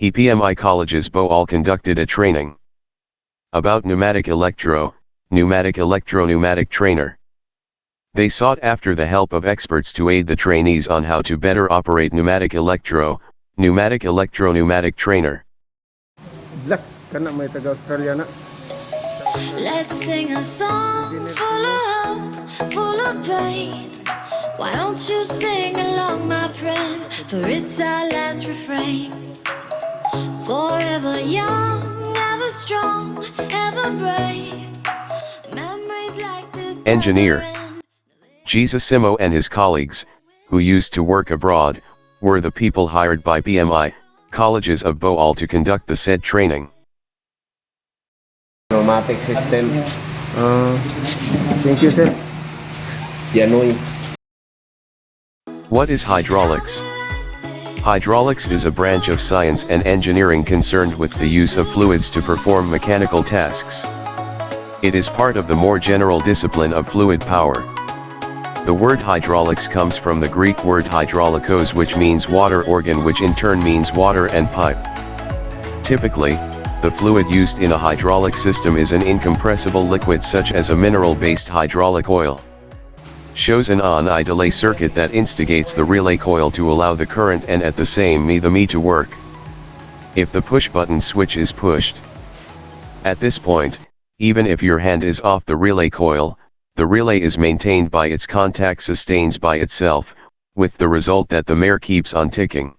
PMI colleges Boal conducted a training about pneumatic electro, pneumatic trainer. They sought after the help of experts to aid the trainees on how to better operate pneumatic electro, pneumatic trainer. Blacks, kana may taga-Australia na. Let's sing a song full of hope, full of pain. Why don't you sing along, my friend? For it's our last refrain. Forever young, ever strong, ever brave. Memories like this. Engineer Jesus Simo and his colleagues, who used to work abroad, were the people hired by PMI colleges of Boal to conduct the said training. Pneumatic system. Thank you, sir. Yanoy. What is hydraulics? Hydraulics is a branch of science and engineering concerned with the use of fluids to perform mechanical tasks. It is part of the more general discipline of fluid power. The word hydraulics comes from the Greek word hydraulikos, which means water organ, which in turn means water and pipe. Typically, the fluid used in a hydraulic system is an incompressible liquid such as a mineral-based hydraulic oil. Shows an on-I delay circuit that instigates the relay coil to allow the current and at the same me to work. If the push button switch is pushed, at this point, even if your hand is off the relay coil, the relay is maintained by its contact sustains by itself, with the result that the mare keeps on ticking.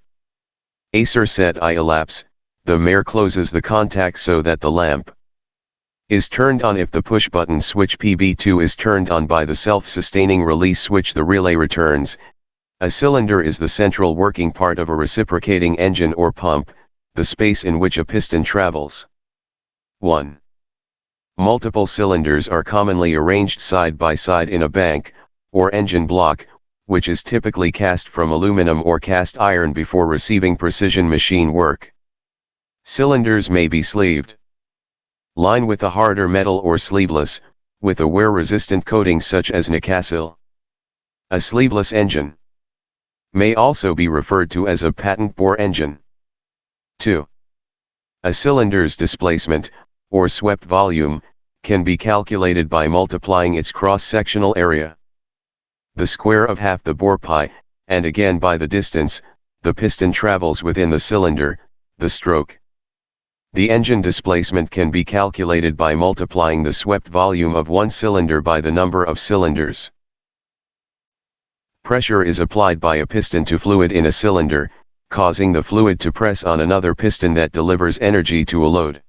Acer set I elapse, the mare closes the contact so that the lamp is turned on. If the push button switch PB2 is turned on by the self-sustaining release switch, the relay returns. A cylinder is the central working part of a reciprocating engine or pump, the space in which a piston travels. 1. Multiple cylinders are commonly arranged side by side in a bank, or engine block, which is typically cast from aluminum or cast iron before receiving precision machine work. Cylinders may be sleeved, line with a harder metal, or sleeveless, with a wear-resistant coating such as Nicasil. A sleeveless engine may also be referred to as a patent bore engine. 2. A cylinder's displacement, or swept volume, can be calculated by multiplying its cross-sectional area, the square of half the bore pi, and again by the distance the piston travels within the cylinder, the stroke. The engine displacement can be calculated by multiplying the swept volume of one cylinder by the number of cylinders. Pressure is applied by a piston to fluid in a cylinder, causing the fluid to press on another piston that delivers energy to a load.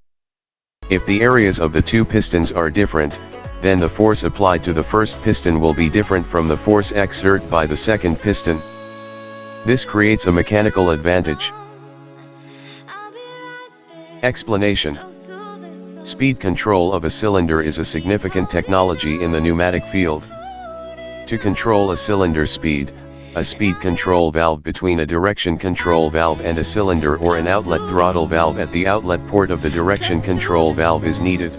If the areas of the two pistons are different, then the force applied to the first piston will be different from the force exerted by the second piston. This creates a mechanical advantage. Explanation. Speed control of a cylinder is a significant technology in the pneumatic field. To control a cylinder's speed, a speed control valve between a direction control valve and a cylinder, or an outlet throttle valve at the outlet port of the direction control valve, is needed.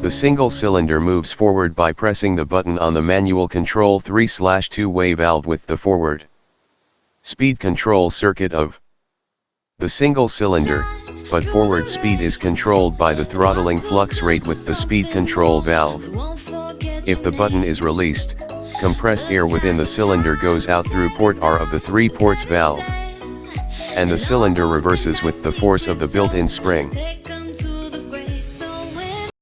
The single cylinder moves forward by pressing the button on the manual control 3/2-way valve with the forward speed control circuit of the single cylinder, but forward speed is controlled by the throttling flux rate with the speed control valve. If the button is released, compressed air within the cylinder goes out through port R of the 3 ports valve, and the cylinder reverses with the force of the built-in spring.